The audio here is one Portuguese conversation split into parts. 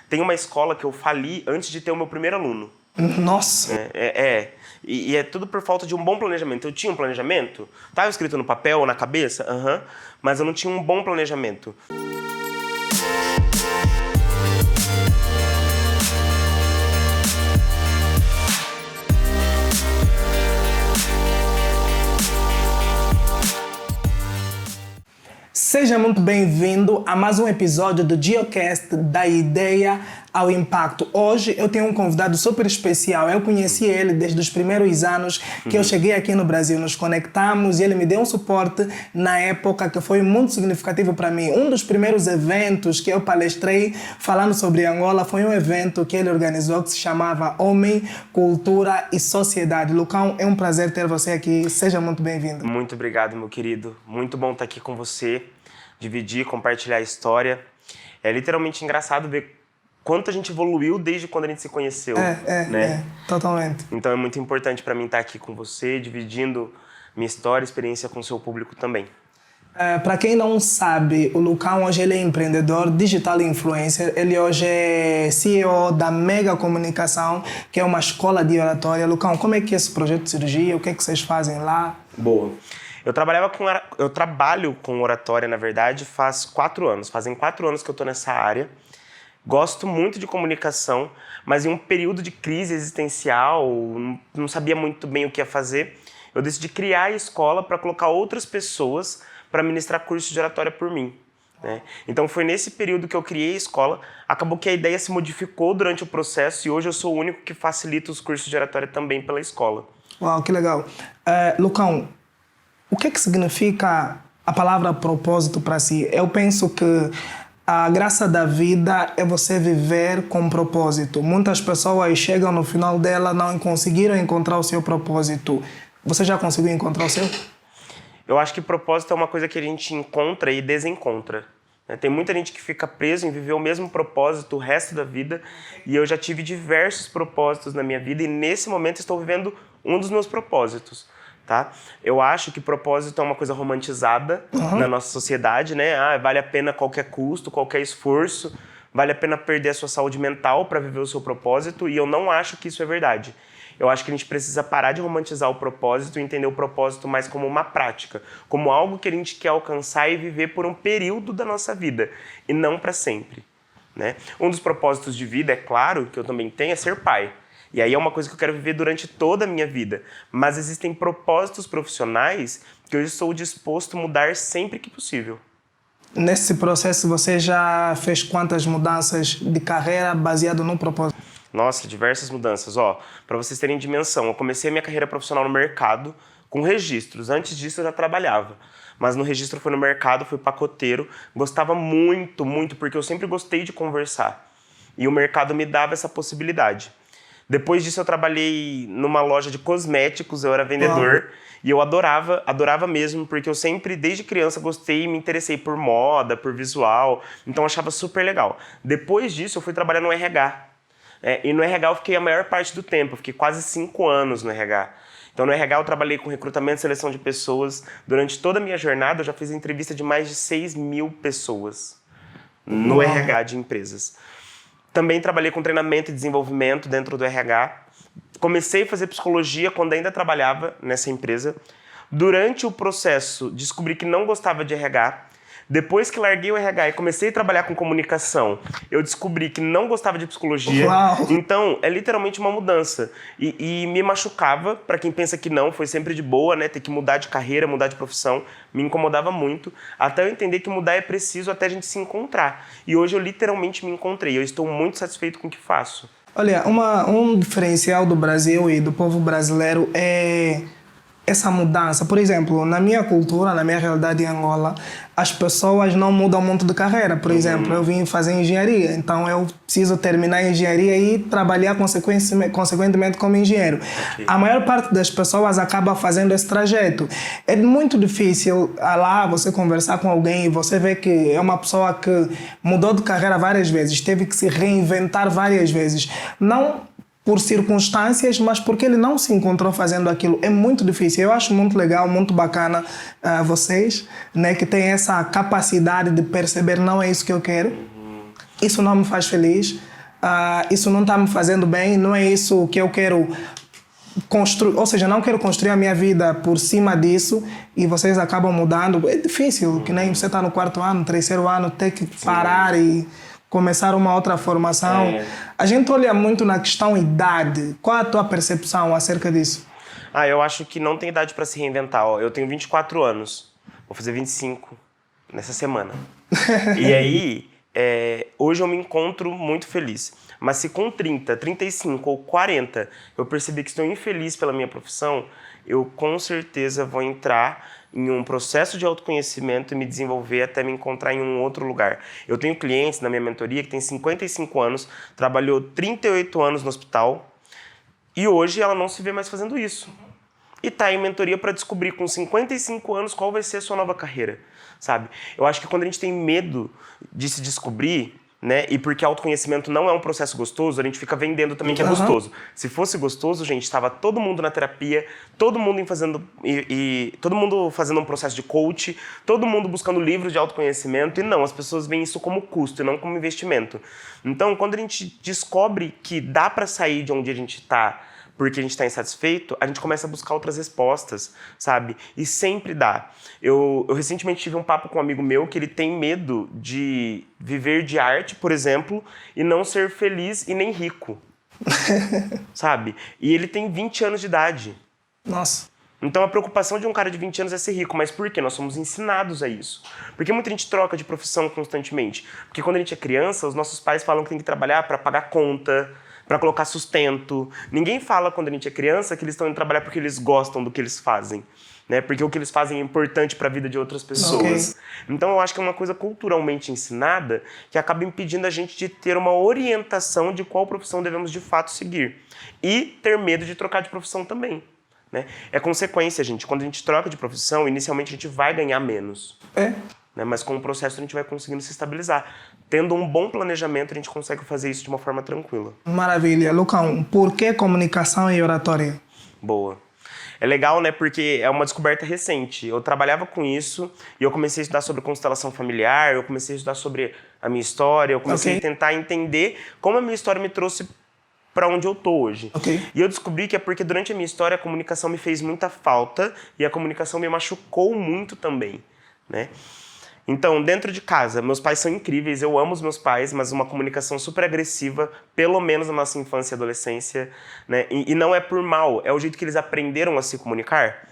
Tem uma escola que eu fali antes de ter o meu primeiro aluno. Nossa! E é tudo por falta de um bom planejamento. Eu tinha um planejamento, estava escrito no papel ou na cabeça, mas eu não tinha um bom planejamento. Seja muito bem-vindo a mais um episódio do Geocast da Ideia ao Impacto. Hoje eu tenho um convidado super especial. Eu conheci ele desde os primeiros anos que eu cheguei aqui no Brasil. Nos conectamos e ele me deu um suporte na época que foi muito significativo para mim. Um dos primeiros eventos que eu palestrei falando sobre Angola foi um evento que ele organizou que se chamava Homem, Cultura e Sociedade. Lucão, é um prazer ter você aqui. Seja muito bem-vindo. Muito obrigado, meu querido. Muito bom estar aqui com você, dividir, compartilhar a história. É literalmente engraçado ver quanto a gente evoluiu desde quando a gente se conheceu, né? Totalmente. Então é muito importante para mim estar aqui com você, dividindo minha história, experiência com o seu público também. Para quem não sabe, o Lucão hoje ele é empreendedor, digital influencer. Ele hoje é CEO da Mega Comunicação, que é uma escola de oratória. Lucão, como é que esse projeto surgiu? O que é que vocês fazem lá? Boa. Eu trabalho com oratória, na verdade, faz 4 anos. Fazem 4 anos que eu estou nessa área. Gosto muito de comunicação, mas em um período de crise existencial, não sabia muito bem o que ia fazer, eu decidi criar a escola para colocar outras pessoas para ministrar cursos de oratória por mim, né? Então foi nesse período que eu criei a escola. Acabou que a ideia se modificou durante o processo e hoje eu sou o único que facilita os cursos de oratória também pela escola. Uau, que legal. Lucão, o que significa a palavra propósito para si? Eu penso que a graça da vida é você viver com propósito. Muitas pessoas chegam no final dela não conseguiram encontrar o seu propósito. Você já conseguiu encontrar o seu? Eu acho que propósito é uma coisa que a gente encontra e desencontra, né? Tem muita gente que fica preso em viver o mesmo propósito o resto da vida, e eu já tive diversos propósitos na minha vida e nesse momento estou vivendo um dos meus propósitos. Tá? Eu acho que propósito é uma coisa romantizada na nossa sociedade, né? Vale a pena qualquer custo, qualquer esforço, vale a pena perder a sua saúde mental para viver o seu propósito, e eu não acho que isso é verdade. Eu acho que a gente precisa parar de romantizar o propósito e entender o propósito mais como uma prática, como algo que a gente quer alcançar e viver por um período da nossa vida, e não para sempre, né? Um dos propósitos de vida, é claro, que eu também tenho, é ser pai. E aí é uma coisa que eu quero viver durante toda a minha vida. Mas existem propósitos profissionais que eu estou disposto a mudar sempre que possível. Nesse processo você já fez quantas mudanças de carreira baseado no propósito? Nossa, diversas mudanças. Para vocês terem dimensão, eu comecei a minha carreira profissional no mercado com registros. Antes disso eu já trabalhava. Mas no registro foi no mercado, fui pacoteiro. Gostava muito, muito, porque eu sempre gostei de conversar. E o mercado me dava essa possibilidade. Depois disso eu trabalhei numa loja de cosméticos, eu era vendedor, e eu adorava mesmo, porque eu sempre, desde criança, gostei e me interessei por moda, por visual, então eu achava super legal. Depois disso eu fui trabalhar no RH, e no RH eu fiquei a maior parte do tempo, eu fiquei quase 5 anos no RH. Então no RH eu trabalhei com recrutamento e seleção de pessoas. Durante toda a minha jornada eu já fiz entrevista de mais de 6.000 pessoas no RH de empresas. Também trabalhei com treinamento e desenvolvimento dentro do RH. Comecei a fazer psicologia quando ainda trabalhava nessa empresa. Durante o processo, descobri que não gostava de RH. Depois que larguei o RH e comecei a trabalhar com comunicação, eu descobri que não gostava de psicologia. Uau. Então, é literalmente uma mudança. E me machucava, para quem pensa que não, foi sempre de boa, né? Ter que mudar de carreira, mudar de profissão. Me incomodava muito, até eu entender que mudar é preciso até a gente se encontrar. E hoje eu literalmente me encontrei. Eu estou muito satisfeito com o que faço. Olha, um diferencial do Brasil e do povo brasileiro é essa mudança. Por exemplo, na minha cultura, na minha realidade em Angola, as pessoas não mudam muito de carreira. Por exemplo, eu vim fazer engenharia, então eu preciso terminar a engenharia e trabalhar consequentemente como engenheiro. A maior parte das pessoas acaba fazendo esse trajeto. É muito difícil lá você conversar com alguém e você vê que é uma pessoa que mudou de carreira várias vezes, teve que se reinventar várias vezes. Não por circunstâncias, mas porque ele não se encontrou fazendo aquilo. É muito difícil. Eu acho muito legal, muito bacana vocês, né, que têm essa capacidade de perceber não é isso que eu quero. Isso não me faz feliz. isso não está me fazendo bem, não é isso que eu quero construir, ou seja, não quero construir a minha vida por cima disso e vocês acabam mudando. É difícil, que nem você está no 4º ano, 3º ano, ter que parar e começar uma outra formação. A gente olha muito na questão idade. Qual a tua percepção acerca disso? Eu acho que não tem idade para se reinventar. Ó, eu tenho 24 anos, vou fazer 25 nessa semana. E aí, hoje eu me encontro muito feliz. Mas se com 30, 35 ou 40 eu perceber que estou infeliz pela minha profissão, eu com certeza vou entrar em um processo de autoconhecimento e me desenvolver até me encontrar em um outro lugar. Eu tenho clientes na minha mentoria que tem 55 anos, trabalhou 38 anos no hospital e hoje ela não se vê mais fazendo isso. E está em mentoria para descobrir com 55 anos qual vai ser a sua nova carreira, sabe? Eu acho que quando a gente tem medo de se descobrir, né? E porque autoconhecimento não é um processo gostoso, a gente fica vendendo também que é gostoso. Se fosse gostoso, gente, estava todo mundo na terapia, todo mundo todo mundo fazendo um processo de coach, todo mundo buscando livros de autoconhecimento, e não, as pessoas veem isso como custo e não como investimento. Então, quando a gente descobre que dá para sair de onde a gente está porque a gente está insatisfeito, a gente começa a buscar outras respostas, sabe? E sempre dá. Eu recentemente tive um papo com um amigo meu que ele tem medo de viver de arte, por exemplo, e não ser feliz e nem rico, sabe? E ele tem 20 anos de idade. Nossa. Então a preocupação de um cara de 20 anos é ser rico, mas por quê? Nós somos ensinados a isso. Porque muita gente troca de profissão constantemente. Porque quando a gente é criança, os nossos pais falam que tem que trabalhar para pagar conta, para colocar sustento. Ninguém fala quando a gente é criança que eles estão indo trabalhar porque eles gostam do que eles fazem, né? Porque o que eles fazem é importante para a vida de outras pessoas. Okay. Então eu acho que é uma coisa culturalmente ensinada que acaba impedindo a gente de ter uma orientação de qual profissão devemos de fato seguir. E ter medo de trocar de profissão também, né? É consequência, gente. Quando a gente troca de profissão, inicialmente a gente vai ganhar menos. Né? Mas com o processo a gente vai conseguindo se estabilizar. Tendo um bom planejamento, a gente consegue fazer isso de uma forma tranquila. Maravilha. Lucão, por que comunicação e oratória? Boa. É legal, né? Porque é uma descoberta recente. Eu trabalhava com isso e eu comecei a estudar sobre constelação familiar, eu comecei a estudar sobre a minha história, eu comecei a tentar entender como a minha história me trouxe para onde eu tô hoje. E eu descobri que é porque durante a minha história a comunicação me fez muita falta e a comunicação me machucou muito também, né? Então, dentro de casa, meus pais são incríveis, eu amo os meus pais, mas uma comunicação super agressiva, pelo menos na nossa infância e adolescência, né? E não é por mal, é o jeito que eles aprenderam a se comunicar.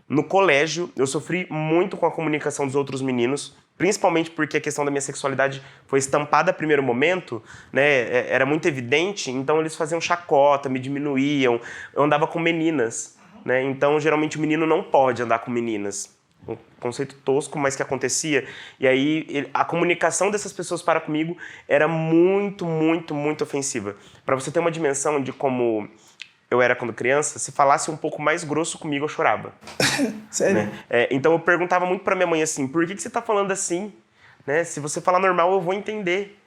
No colégio, eu sofri muito com a comunicação dos outros meninos, principalmente porque a questão da minha sexualidade foi estampada a primeiro momento, né? Era muito evidente, então eles faziam chacota, me diminuíam, eu andava com meninas, né? Então, geralmente, o menino não pode andar com meninas. Um conceito tosco, mas que acontecia. E aí, a comunicação dessas pessoas para comigo era muito, muito, muito ofensiva. Para você ter uma dimensão de como eu era quando criança, se falasse um pouco mais grosso comigo, eu chorava. Sério? Né? Então, eu perguntava muito para minha mãe assim, por que você está falando assim? Né? Se você falar normal, eu vou entender.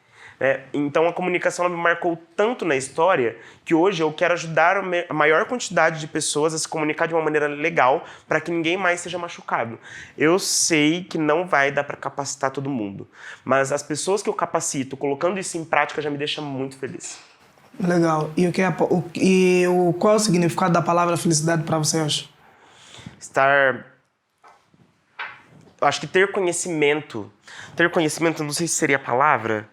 Então a comunicação ela me marcou tanto na história que hoje eu quero ajudar a maior quantidade de pessoas a se comunicar de uma maneira legal para que ninguém mais seja machucado. Eu sei que não vai dar para capacitar todo mundo, mas as pessoas que eu capacito, colocando isso em prática, já me deixa muito feliz. Legal. Qual é o significado da palavra felicidade para você hoje? Eu acho que ter conhecimento, não sei se seria a palavra,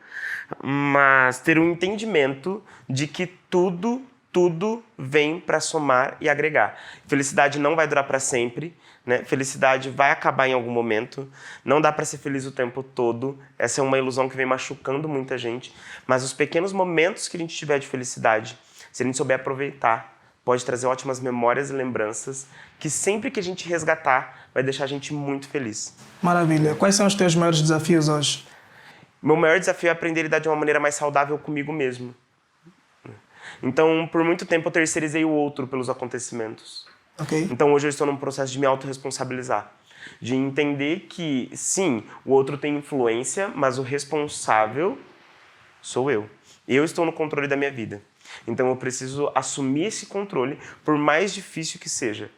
mas ter um entendimento de que tudo vem para somar e agregar. Felicidade não vai durar para sempre, né? Felicidade vai acabar em algum momento. Não dá para ser feliz o tempo todo. Essa é uma ilusão que vem machucando muita gente. Mas os pequenos momentos que a gente tiver de felicidade, se a gente souber aproveitar, pode trazer ótimas memórias e lembranças que sempre que a gente resgatar, vai deixar a gente muito feliz. Maravilha. Quais são os teus maiores desafios hoje? Meu maior desafio é aprender a lidar de uma maneira mais saudável comigo mesmo. Então, por muito tempo, eu terceirizei o outro pelos acontecimentos. Então, hoje eu estou num processo de me autorresponsabilizar. De entender que, sim, o outro tem influência, mas o responsável sou eu. Eu estou no controle da minha vida. Então, eu preciso assumir esse controle, por mais difícil que seja.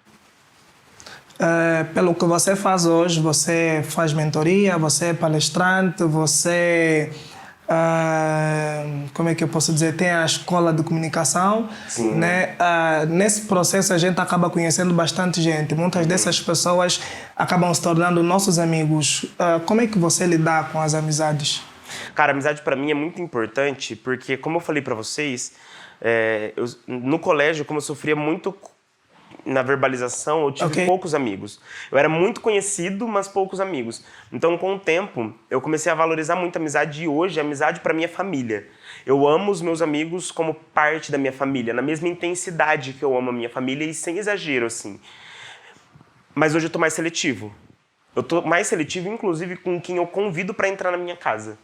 Pelo que você faz hoje, você faz mentoria, você é palestrante, você como é que eu posso dizer, tem a escola de comunicação, Sim. né? Nesse processo a gente acaba conhecendo bastante gente. Muitas dessas pessoas acabam se tornando nossos amigos. Como é que você lida com as amizades? Cara, a amizade pra mim é muito importante porque, como eu falei pra vocês, no colégio, como eu sofria muito na verbalização, eu tive Ok. poucos amigos. Eu era muito conhecido, mas poucos amigos. Então, com o tempo, eu comecei a valorizar muito a amizade e hoje a amizade pra mim é família. Eu amo os meus amigos como parte da minha família, na mesma intensidade que eu amo a minha família e sem exagero, assim. Mas hoje eu tô mais seletivo. Eu tô mais seletivo, inclusive, com quem eu convido pra entrar na minha casa.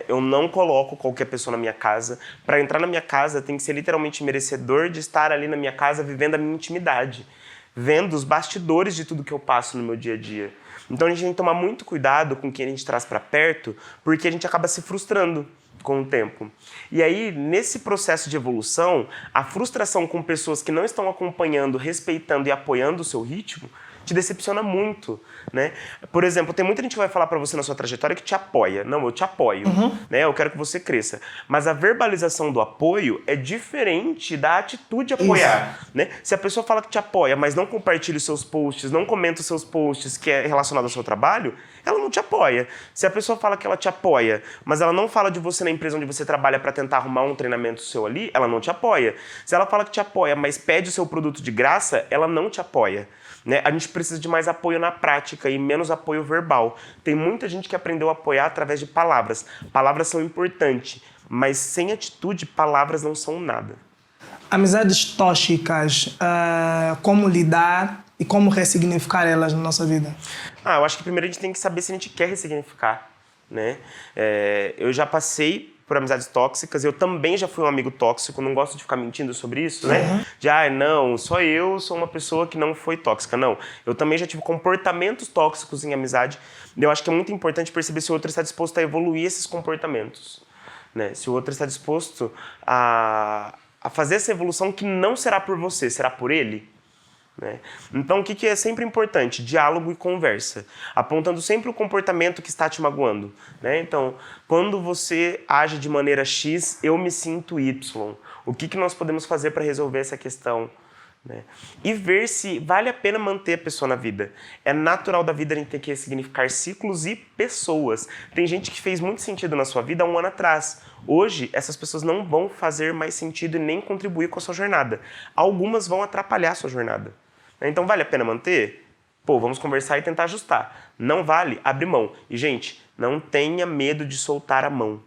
Eu não coloco qualquer pessoa na minha casa. Para entrar na minha casa, tem que ser literalmente merecedor de estar ali na minha casa vivendo a minha intimidade, vendo os bastidores de tudo que eu passo no meu dia a dia. Então a gente tem que tomar muito cuidado com quem a gente traz para perto, porque a gente acaba se frustrando com o tempo. E aí, nesse processo de evolução, a frustração com pessoas que não estão acompanhando, respeitando e apoiando o seu ritmo, te decepciona muito, né? Por exemplo, tem muita gente que vai falar pra você na sua trajetória que te apoia. Não, eu te apoio, né? Eu quero que você cresça. Mas a verbalização do apoio é diferente da atitude de apoiar, né? Se a pessoa fala que te apoia, mas não compartilha os seus posts, não comenta os seus posts que é relacionado ao seu trabalho, ela não te apoia. Se a pessoa fala que ela te apoia, mas ela não fala de você na empresa onde você trabalha pra tentar arrumar um treinamento seu ali, ela não te apoia. Se ela fala que te apoia, mas pede o seu produto de graça, ela não te apoia. Né? A gente precisa de mais apoio na prática e menos apoio verbal. Tem muita gente que aprendeu a apoiar através de palavras. Palavras são importantes, mas sem atitude, palavras não são nada. Amizades tóxicas, como lidar e como ressignificar elas na nossa vida? Eu acho que primeiro a gente tem que saber se a gente quer ressignificar, né? Eu já passei por amizades tóxicas, eu também já fui um amigo tóxico, não gosto de ficar mentindo sobre isso, né? Não, só eu sou uma pessoa que não foi tóxica, não. Eu também já tive comportamentos tóxicos em amizade, e eu acho que é muito importante perceber se o outro está disposto a evoluir esses comportamentos, né? Se o outro está disposto a fazer essa evolução que não será por você, será por ele. Né? Então, o que é sempre importante? Diálogo e conversa, apontando sempre o comportamento que está te magoando. Né? Então, quando você age de maneira X, eu me sinto Y. O que nós podemos fazer para resolver essa questão? Né? E ver se vale a pena manter a pessoa na vida. É natural da vida a gente ter que ressignificar ciclos e pessoas. Tem gente que fez muito sentido na sua vida há um ano atrás. Hoje, essas pessoas não vão fazer mais sentido e nem contribuir com a sua jornada. Algumas vão atrapalhar a sua jornada. Então, vale a pena manter? Vamos conversar e tentar ajustar. Não vale? Abre mão. E, gente, não tenha medo de soltar a mão.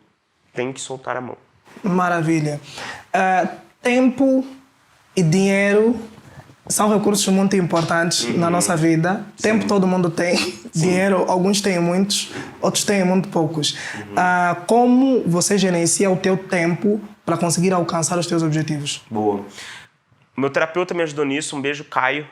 Tem que soltar a mão. Maravilha. Tempo e dinheiro são recursos muito importantes na nossa vida. Tempo todo mundo tem. Dinheiro, alguns têm muitos, outros têm muito poucos. Como você gerencia o teu tempo para conseguir alcançar os teus objetivos? Boa. O meu terapeuta me ajudou nisso, um beijo, Caio.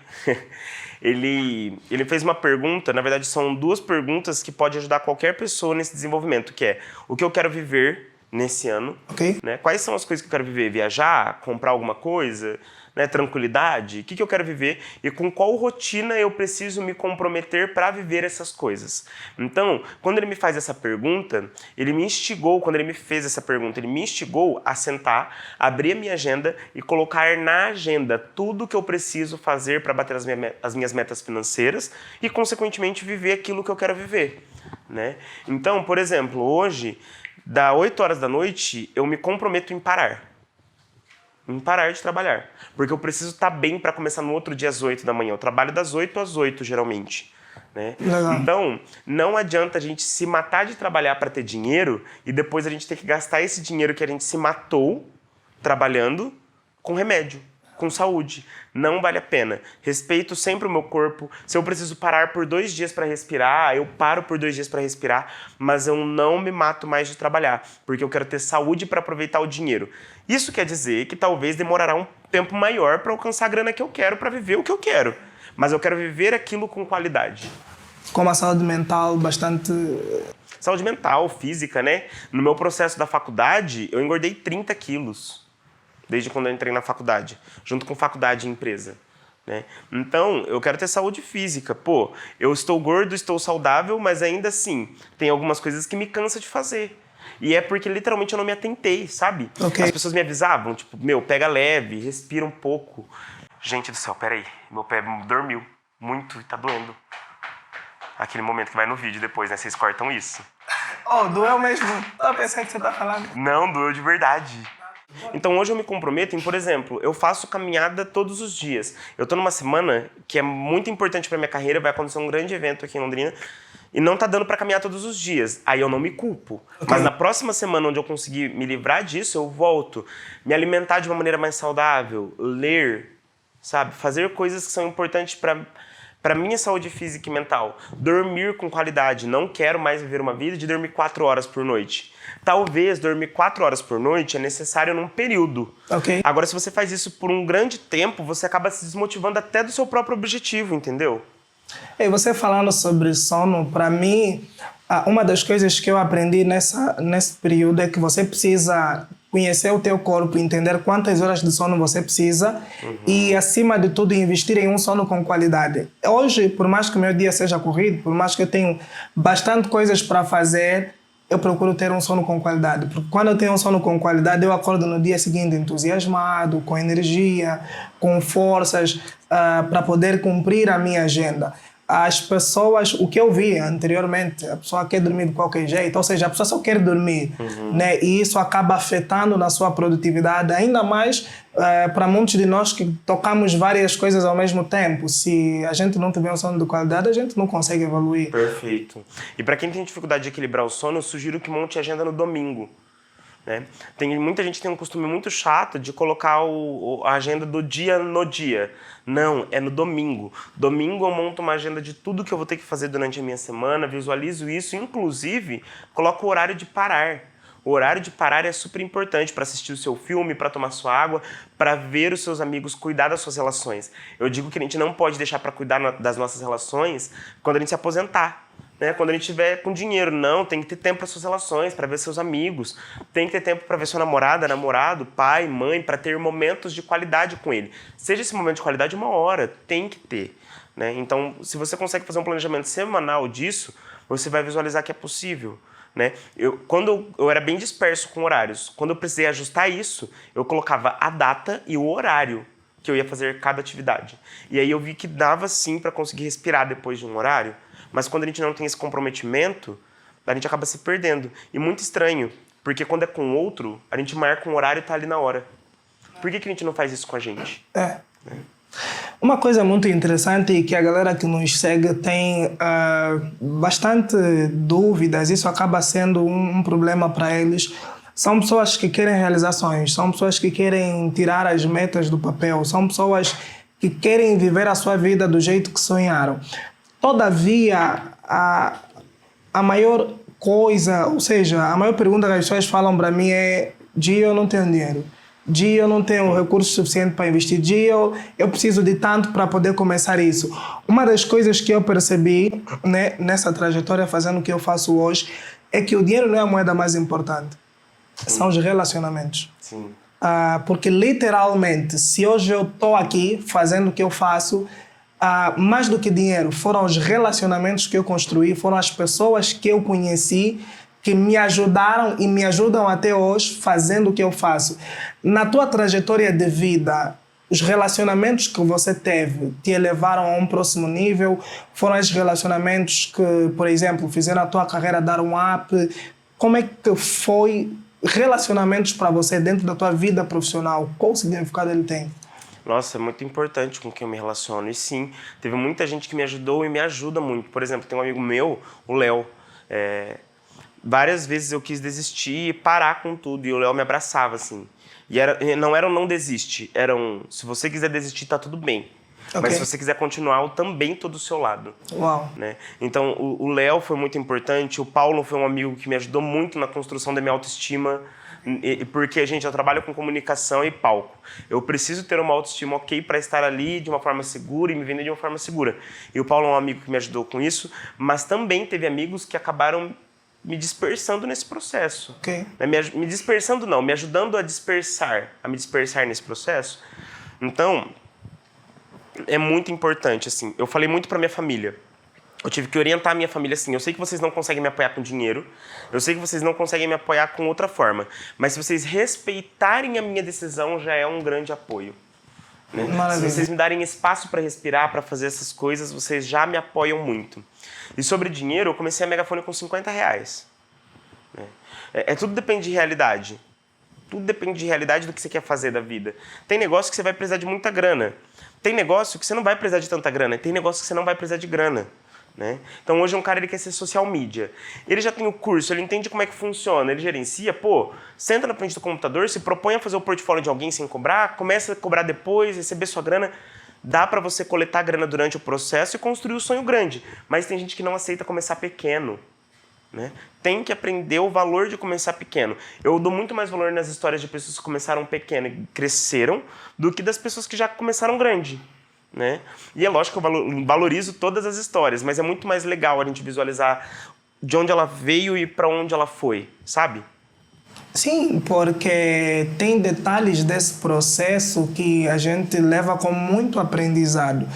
Ele fez uma pergunta, na verdade são duas perguntas que podem ajudar qualquer pessoa nesse desenvolvimento, que é o que eu quero viver nesse ano, né? Quais são as coisas que eu quero viver? Viajar? Comprar alguma coisa? Né? Tranquilidade? O que eu quero viver? E com qual rotina eu preciso me comprometer para viver essas coisas? Então, quando ele me faz essa pergunta, ele me instigou a sentar, abrir a minha agenda e colocar na agenda tudo que eu preciso fazer para bater as minhas metas financeiras e, consequentemente, viver aquilo que eu quero viver. Né? Então, por exemplo, hoje, das 8 horas da noite, eu me comprometo em parar de trabalhar. Porque eu preciso estar bem para começar no outro dia às 8 da manhã. Eu trabalho das 8 às 8, geralmente. Né? Então, não adianta a gente se matar de trabalhar para ter dinheiro e depois a gente ter que gastar esse dinheiro que a gente se matou trabalhando com remédio, com saúde. Não vale a pena. Respeito sempre o meu corpo. Se eu preciso parar por 2 dias para respirar, eu paro por 2 dias para respirar, mas eu não me mato mais de trabalhar, porque eu quero ter saúde para aproveitar o dinheiro. Isso quer dizer que talvez demorará um tempo maior para alcançar a grana que eu quero, para viver o que eu quero. Mas eu quero viver aquilo com qualidade. Com a saúde mental bastante... Saúde mental, física, né? No meu processo da faculdade, eu engordei 30 quilos. Desde quando eu entrei na faculdade, junto com faculdade e empresa. Né? Então, eu quero ter saúde física. Eu estou gordo, estou saudável, mas ainda assim, tem algumas coisas que me cansa de fazer. E é porque literalmente eu não me atentei, sabe? Ok. As pessoas me avisavam, tipo, meu, pega leve, respira um pouco. Gente do céu, peraí, meu pé dormiu muito e tá doendo. Aquele momento que vai no vídeo depois, né? Vocês cortam isso. Oh, doeu mesmo? Eu pensei que você tá falando. Não, doeu de verdade. Então hoje eu me comprometo em, por exemplo, eu faço caminhada todos os dias. Eu tô numa semana que é muito importante pra minha carreira, vai acontecer um grande evento aqui em Londrina e não tá dando pra caminhar todos os dias. Aí eu não me culpo. Mas na próxima semana, onde eu conseguir me livrar disso, eu volto. Me alimentar de uma maneira mais saudável, ler, sabe? Fazer coisas que são importantes para minha saúde física e mental. Dormir com qualidade. Não quero mais viver uma vida de dormir 4 horas por noite. Talvez dormir 4 horas por noite é necessário num período. Ok. Agora, se você faz isso por um grande tempo, você acaba se desmotivando até do seu próprio objetivo, entendeu? E você falando sobre sono, para mim, uma das coisas que eu aprendi nesse período é que você precisa conhecer o teu corpo, entender quantas horas de sono você precisa e, acima de tudo, investir em um sono com qualidade. Hoje, por mais que o meu dia seja corrido, por mais que eu tenha bastante coisas para fazer, eu procuro ter um sono com qualidade. Porque quando eu tenho um sono com qualidade, eu acordo no dia seguinte entusiasmado, com energia, com forças para poder cumprir a minha agenda. As pessoas, o que eu vi anteriormente, a pessoa quer dormir de qualquer jeito, ou seja, a pessoa só quer dormir, né? E isso acaba afetando na sua produtividade, ainda mais para muitos de nós que tocamos várias coisas ao mesmo tempo. Se a gente não tiver um sono de qualidade, a gente não consegue evoluir. Perfeito. E para quem tem dificuldade de equilibrar o sono, eu sugiro que monte agenda no domingo. Né? Muita gente tem um costume muito chato de colocar a agenda do dia no dia. Não, é no domingo. Domingo eu monto uma agenda de tudo que eu vou ter que fazer durante a minha semana, visualizo isso, inclusive coloco o horário de parar. O horário de parar é super importante para assistir o seu filme, para tomar sua água, para ver os seus amigos, cuidar das suas relações. Eu digo que a gente não pode deixar para cuidar das nossas relações quando a gente se aposentar. Né? Quando a gente tiver com dinheiro, não, tem que ter tempo para suas relações, para ver seus amigos, tem que ter tempo para ver sua namorada, namorado, pai, mãe, para ter momentos de qualidade com ele. Seja esse momento de qualidade 1 hora, tem que ter. Né? Então, se você consegue fazer um planejamento semanal disso, você vai visualizar que é possível. Né? Quando eu era bem disperso com horários, quando eu precisei ajustar isso, eu colocava a data e o horário que eu ia fazer cada atividade. E aí eu vi que dava sim para conseguir respirar depois de um horário. Mas quando a gente não tem esse comprometimento, a gente acaba se perdendo. E muito estranho, porque quando é com outro, a gente marca um horário e tá ali na hora. Por que a gente não faz isso com a gente? Uma coisa muito interessante e que a galera que nos segue tem bastante dúvidas, isso acaba sendo um problema para eles. São pessoas que querem realizações, são pessoas que querem tirar as metas do papel, são pessoas que querem viver a sua vida do jeito que sonharam. Todavia, a maior coisa, ou seja, a maior pergunta que as pessoas falam para mim é: Gio, eu não tenho dinheiro. Gio, eu não tenho recursos suficientes para investir. Gio, eu preciso de tanto para poder começar isso. Uma das coisas que eu percebi, né, nessa trajetória fazendo o que eu faço hoje é que o dinheiro não é a moeda mais importante. São os relacionamentos. Sim. Porque literalmente, se hoje eu estou aqui fazendo o que eu faço, mais do que dinheiro, foram os relacionamentos que eu construí, foram as pessoas que eu conheci que me ajudaram e me ajudam até hoje fazendo o que eu faço. Na tua trajetória de vida, os relacionamentos que você teve te elevaram a um próximo nível? Foram esses relacionamentos que, por exemplo, fizeram a tua carreira dar um up? Como é que foi relacionamentos para você dentro da tua vida profissional? Qual o significado ele tem? Nossa, é muito importante com quem eu me relaciono. E sim, teve muita gente que me ajudou e me ajuda muito. Por exemplo, tem um amigo meu, o Léo. Várias vezes eu quis desistir e parar com tudo. E o Léo me abraçava, assim. E não era um não desiste. Era um, se você quiser desistir, tá tudo bem. Okay. Mas se você quiser continuar, eu também tô do seu lado. Uau. Né? Então, o Léo foi muito importante. O Paulo foi um amigo que me ajudou muito na construção da minha autoestima. Porque, gente, eu trabalho com comunicação e palco. Eu preciso ter uma autoestima ok para estar ali de uma forma segura e me vender de uma forma segura. E o Paulo é um amigo que me ajudou com isso, mas também teve amigos que acabaram me dispersando nesse processo. Okay. Me dispersando não, me ajudando a me dispersar nesse processo. Então, é muito importante, assim, eu falei muito para minha família. eu tive que orientar a minha família assim, eu sei que vocês não conseguem me apoiar com dinheiro, eu sei que vocês não conseguem me apoiar com outra forma, mas se vocês respeitarem a minha decisão, já é um grande apoio. Né? Se vocês me darem espaço para respirar, para fazer essas coisas, vocês já me apoiam muito. E sobre dinheiro, eu comecei a Megafone com R$50. Né? Tudo depende de realidade. Tudo depende de realidade do que você quer fazer da vida. Tem negócio que você vai precisar de muita grana. Tem negócio que você não vai precisar de tanta grana. Tem negócio que você não vai precisar de grana. Né? Então hoje um cara ele quer ser social media. Ele já tem o curso, ele entende como é que funciona, ele gerencia, senta na frente do computador, se propõe a fazer o portfólio de alguém sem cobrar, começa a cobrar depois, receber sua grana. Dá para você coletar grana durante o processo e construir o sonho grande. Mas tem gente que não aceita começar pequeno. Né? Tem que aprender o valor de começar pequeno. Eu dou muito mais valor nas histórias de pessoas que começaram pequeno e cresceram do que das pessoas que já começaram grande. Né? E é lógico que eu valorizo todas as histórias, mas é muito mais legal a gente visualizar de onde ela veio e para onde ela foi, sabe? Sim, porque tem detalhes desse processo que a gente leva com muito aprendizado.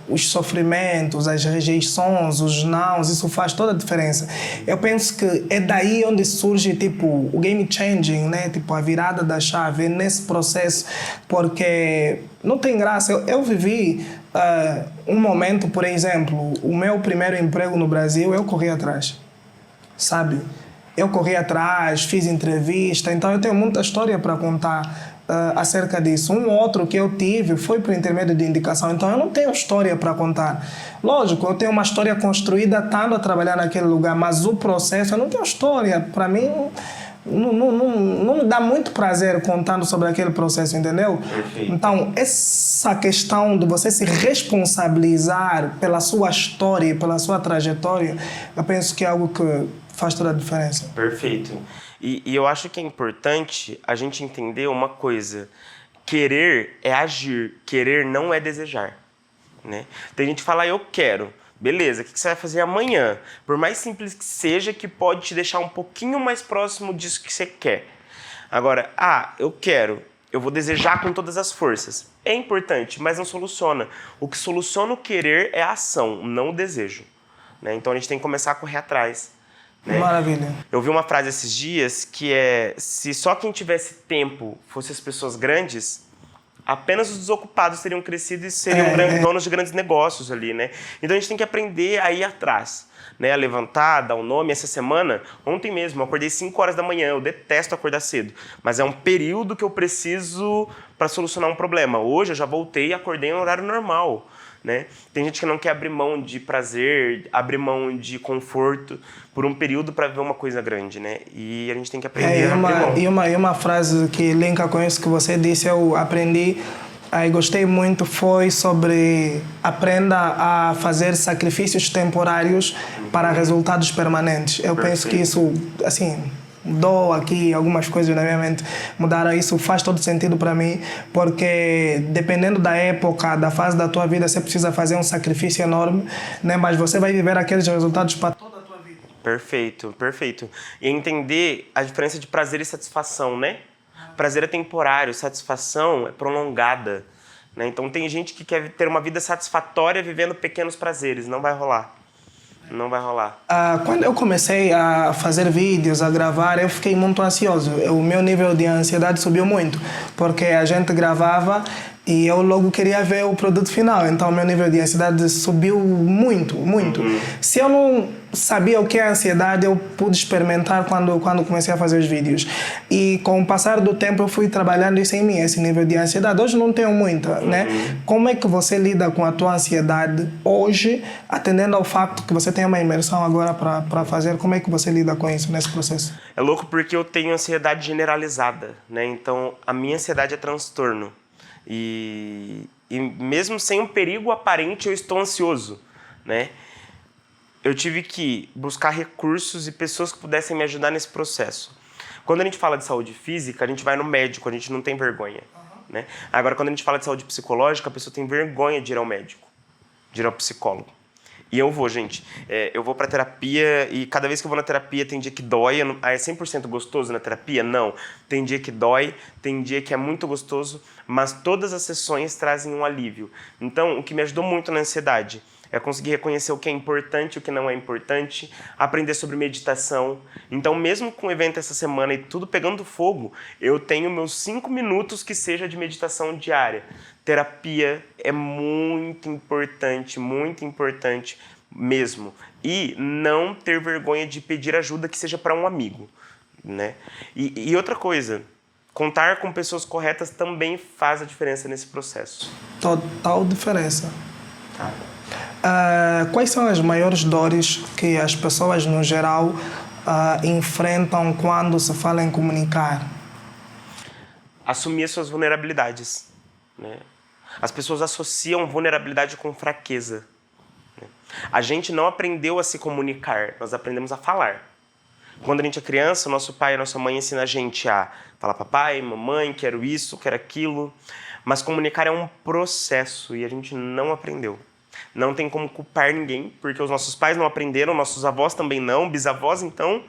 Os sofrimentos, as rejeições, os nãos, isso faz toda a diferença. Eu penso que é daí onde surge tipo o game changing, né? Tipo a virada da chave nesse processo, porque não tem graça. Eu vivi um momento, por exemplo, o meu primeiro emprego no Brasil, eu corri atrás, sabe? Eu corri atrás, fiz entrevista, então eu tenho muita história para contar acerca disso. Um outro que eu tive foi por intermédio de indicação, então eu não tenho história para contar. Lógico, eu tenho uma história construída estando a trabalhar naquele lugar, mas o processo, eu não tenho história. Para mim, não me dá muito prazer contando sobre aquele processo, entendeu? Perfeito. Então, essa questão de você se responsabilizar pela sua história e pela sua trajetória, eu penso que é algo que faz toda a diferença. Perfeito. E eu acho que é importante a gente entender uma coisa. Querer é agir, querer não é desejar. Né? Tem gente que fala, eu quero. Beleza, o que você vai fazer amanhã? Por mais simples que seja, que pode te deixar um pouquinho mais próximo disso que você quer. Agora, eu quero, eu vou desejar com todas as forças. É importante, mas não soluciona. O que soluciona o querer é a ação, não o desejo. Né? Então a gente tem que começar a correr atrás. Né? Maravilha. Eu vi uma frase esses dias que é: se só quem tivesse tempo fosse as pessoas grandes, apenas os desocupados teriam crescido e seriam donos de grandes negócios ali, né? Então a gente tem que aprender a ir atrás, né? A levantar, dar um nome. Essa semana, ontem mesmo, eu acordei 5 horas da manhã. Eu detesto acordar cedo, mas é um período que eu preciso para solucionar um problema. Hoje eu já voltei e acordei em horário normal. Né? Tem gente que não quer abrir mão de prazer, abrir mão de conforto por um período para ver uma coisa grande, né? E a gente tem que aprender a abrir mão. E uma frase que linka com isso que você disse, eu aprendi e gostei muito, foi sobre aprenda a fazer sacrifícios temporários para resultados permanentes. Eu penso que isso, assim, mudou aqui algumas coisas na minha mente, mudaram. Isso faz todo sentido para mim, porque dependendo da época, da fase da tua vida, você precisa fazer um sacrifício enorme, né? Mas você vai viver aqueles resultados para toda a tua vida. Perfeito, perfeito. E entender a diferença de prazer e satisfação, né? Prazer é temporário, satisfação é prolongada, né? Então tem gente que quer ter uma vida satisfatória vivendo pequenos prazeres, não vai rolar. Não vai rolar. Quando eu comecei a fazer vídeos, a gravar, eu fiquei muito ansioso. O meu nível de ansiedade subiu muito, porque a gente gravava e eu logo queria ver o produto final. Então, o meu nível de ansiedade subiu muito, muito. Se eu não sabia o que é ansiedade, eu pude experimentar quando comecei a fazer os vídeos. E com o passar do tempo, eu fui trabalhando isso em mim, esse nível de ansiedade. Hoje não tenho muita, né? Como é que você lida com a tua ansiedade hoje, atendendo ao facto que você tem uma imersão agora para fazer? Como é que você lida com isso nesse processo? É louco porque eu tenho ansiedade generalizada, né? Então, a minha ansiedade é transtorno. E mesmo sem um perigo aparente, eu estou ansioso, né? Eu tive que buscar recursos e pessoas que pudessem me ajudar nesse processo. Quando a gente fala de saúde física, a gente vai no médico, a gente não tem vergonha, né? Agora, quando a gente fala de saúde psicológica, a pessoa tem vergonha de ir ao médico, de ir ao psicólogo. E eu vou, gente. Eu vou pra terapia e cada vez que eu vou na terapia tem dia que dói. É 100% gostoso na terapia? Não. Tem dia que dói, tem dia que é muito gostoso, mas todas as sessões trazem um alívio. Então, o que me ajudou muito na ansiedade é conseguir reconhecer o que é importante e o que não é importante, aprender sobre meditação. Então, mesmo com o evento essa semana e tudo pegando fogo, eu tenho meus 5 minutos que seja de meditação diária. Terapia é muito importante mesmo. E não ter vergonha de pedir ajuda que seja para um amigo, né? E outra coisa, contar com pessoas corretas também faz a diferença nesse processo. Total diferença. Tá. Quais são as maiores dores que as pessoas, no geral, enfrentam quando se fala em comunicar? Assumir as suas vulnerabilidades, né? As pessoas associam vulnerabilidade com fraqueza, né? A gente não aprendeu a se comunicar, nós aprendemos a falar. Quando a gente é criança, nosso pai e nossa mãe ensinam a gente a falar papai, mamãe, quero isso, quero aquilo. Mas comunicar é um processo e a gente não aprendeu. Não tem como culpar ninguém, porque os nossos pais não aprenderam, nossos avós também não, bisavós então,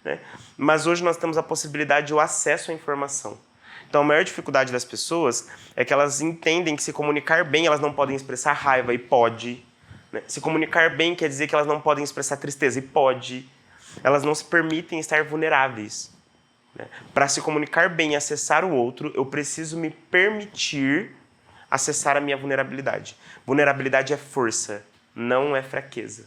né? Mas hoje nós temos a possibilidade de o acesso à informação. Então a maior dificuldade das pessoas é que elas entendem que se comunicar bem elas não podem expressar raiva e pode, né? Se comunicar bem quer dizer que elas não podem expressar tristeza e pode. Elas não se permitem estar vulneráveis, né? Para se comunicar bem e acessar o outro, eu preciso me permitir acessar a minha vulnerabilidade. Vulnerabilidade é força, não é fraqueza.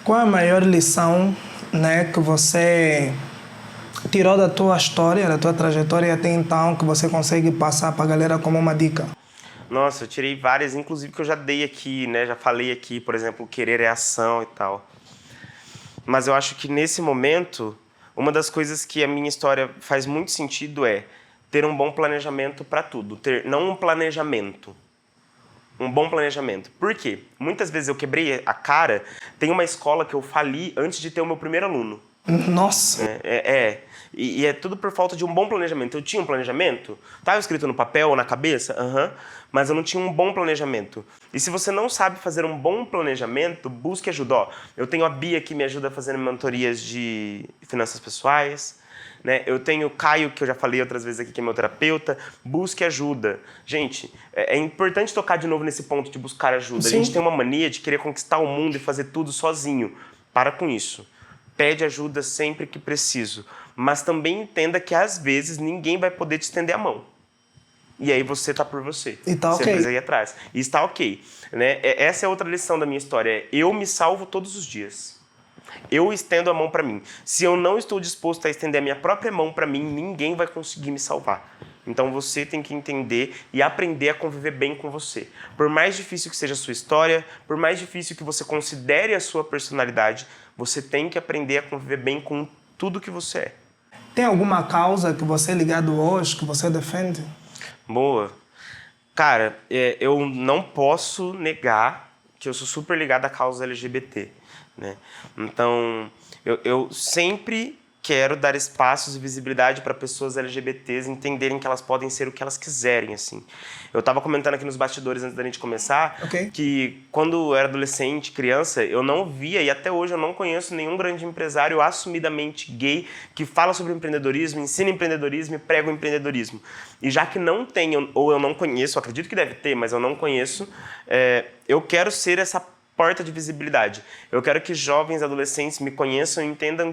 Qual a maior lição, né, que você tirou da tua história, da tua trajetória até então, que você consegue passar para a galera como uma dica? Nossa, eu tirei várias, inclusive que eu já dei aqui, né? Já falei aqui, por exemplo, querer é ação e tal. Mas eu acho que nesse momento, uma das coisas que a minha história faz muito sentido é ter um bom planejamento para tudo. Não um planejamento, um bom planejamento. Por quê? Muitas vezes eu quebrei a cara, tem uma escola que eu fali antes de ter o meu primeiro aluno. Nossa! E é tudo por falta de um bom planejamento. Eu tinha um planejamento, estava escrito no papel ou na cabeça, mas eu não tinha um bom planejamento. E se você não sabe fazer um bom planejamento, busque ajuda. Ó, eu tenho a Bia que me ajuda a fazer mentorias de finanças pessoais, né? Eu tenho o Caio, que eu já falei outras vezes aqui, que é meu terapeuta. Busque ajuda. Gente, é importante tocar de novo nesse ponto de buscar ajuda. Sim. A gente tem uma mania de querer conquistar o mundo e fazer tudo sozinho. Para com isso. Pede ajuda sempre que preciso. Mas também entenda que, às vezes, ninguém vai poder te estender a mão. E aí você tá por você. E tá você ok. precisa ir atrás. E está ok. Né? Essa é outra lição da minha história. Eu me salvo todos os dias. Eu estendo a mão para mim. Se eu não estou disposto a estender a minha própria mão para mim, ninguém vai conseguir me salvar. Então você tem que entender e aprender a conviver bem com você. Por mais difícil que seja a sua história, por mais difícil que você considere a sua personalidade, você tem que aprender a conviver bem com tudo que você é. Tem alguma causa que você é ligado hoje, que você defende? Boa. Cara, eu não posso negar que eu sou super ligado à causa LGBT, né? Então, eu sempre quero dar espaços e visibilidade para pessoas LGBTs entenderem que elas podem ser o que elas quiserem, assim. Eu estava comentando aqui nos bastidores antes da gente começar, que quando eu era adolescente, criança, eu não via, e até hoje eu não conheço nenhum grande empresário assumidamente gay que fala sobre empreendedorismo, ensina empreendedorismo e prega o empreendedorismo. E já que não tem, ou eu não conheço, acredito que deve ter, mas eu não conheço, eu quero ser essa porta de visibilidade. Eu quero que jovens adolescentes me conheçam e entendam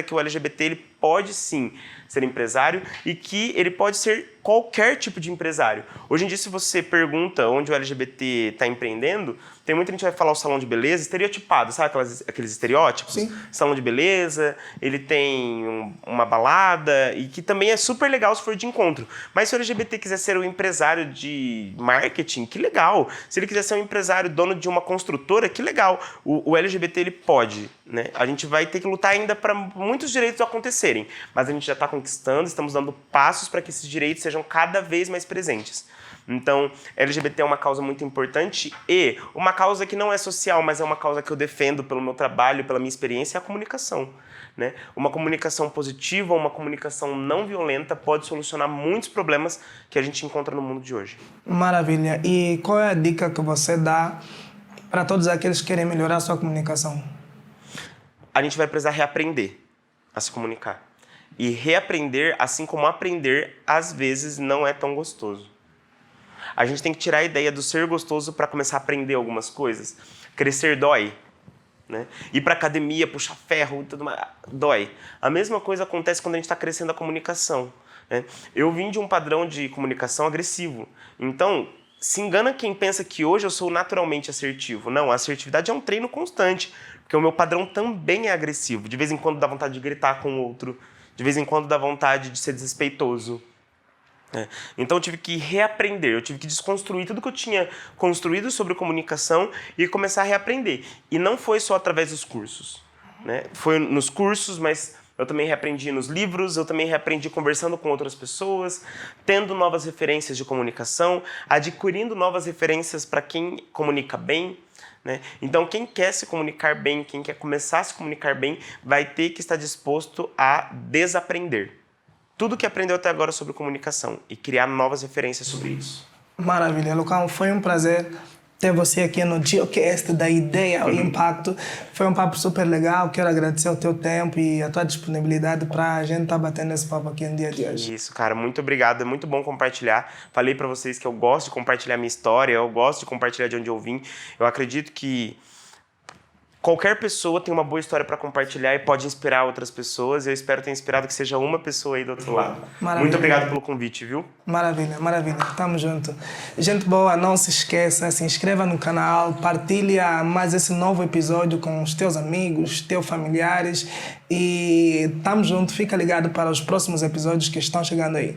que o LGBT ele pode sim ser empresário e que ele pode ser qualquer tipo de empresário. Hoje em dia, se você pergunta onde o LGBT está empreendendo, tem muita gente que vai falar o salão de beleza estereotipado, sabe aqueles estereótipos? Sim. Salão de beleza, ele tem uma balada e que também é super legal se for de encontro. Mas se o LGBT quiser ser um empresário de marketing, que legal. Se ele quiser ser um empresário dono de uma construtora, que legal. O LGBT ele pode, né? A gente vai ter que lutar ainda para muitos direitos acontecerem, mas a gente já está conquistando, estamos dando passos para que esses direitos sejam cada vez mais presentes. Então, LGBT é uma causa muito importante e uma causa que não é social, mas é uma causa que eu defendo pelo meu trabalho, pela minha experiência, é a comunicação, né? Uma comunicação positiva, uma comunicação não violenta pode solucionar muitos problemas que a gente encontra no mundo de hoje. Maravilha. E qual é a dica que você dá para todos aqueles que querem melhorar a sua comunicação? A gente vai precisar reaprender a se comunicar. E reaprender, assim como aprender, às vezes não é tão gostoso. A gente tem que tirar a ideia do ser gostoso para começar a aprender algumas coisas. Crescer dói, né? Ir para academia, puxar ferro e tudo mais, dói. A mesma coisa acontece quando a gente está crescendo a comunicação, né? Eu vim de um padrão de comunicação agressivo. Então, se engana quem pensa que hoje eu sou naturalmente assertivo. Não, a assertividade é um treino constante, porque o meu padrão também é agressivo. De vez em quando dá vontade de gritar com o outro, de vez em quando dá vontade de ser desrespeitoso. Então eu tive que reaprender, eu tive que desconstruir tudo que eu tinha construído sobre comunicação e começar a reaprender. E não foi só através dos cursos, né? Foi nos cursos, mas eu também reaprendi nos livros, eu também reaprendi conversando com outras pessoas, tendo novas referências de comunicação, adquirindo novas referências para quem comunica bem, né? Então quem quer se comunicar bem, quem quer começar a se comunicar bem, vai ter que estar disposto a desaprender tudo que aprendeu até agora sobre comunicação e criar novas referências sobre isso. Maravilha, Lucão. Foi um prazer ter você aqui no Geocast da Ideia ao Impacto. Foi um papo super legal. Quero agradecer o teu tempo e a tua disponibilidade para a gente estar batendo esse papo aqui no dia de hoje. Isso, cara. Muito obrigado. É muito bom compartilhar. Falei para vocês que eu gosto de compartilhar minha história, eu gosto de compartilhar de onde eu vim. Eu acredito que qualquer pessoa tem uma boa história para compartilhar e pode inspirar outras pessoas. Eu espero ter inspirado que seja uma pessoa aí do outro lado. Maravilha. Muito obrigado pelo convite, viu? Maravilha, maravilha. Tamo junto. Gente boa, não se esqueça, se inscreva no canal, partilha mais esse novo episódio com os teus amigos, teus familiares e tamo junto. Fica ligado para os próximos episódios que estão chegando aí.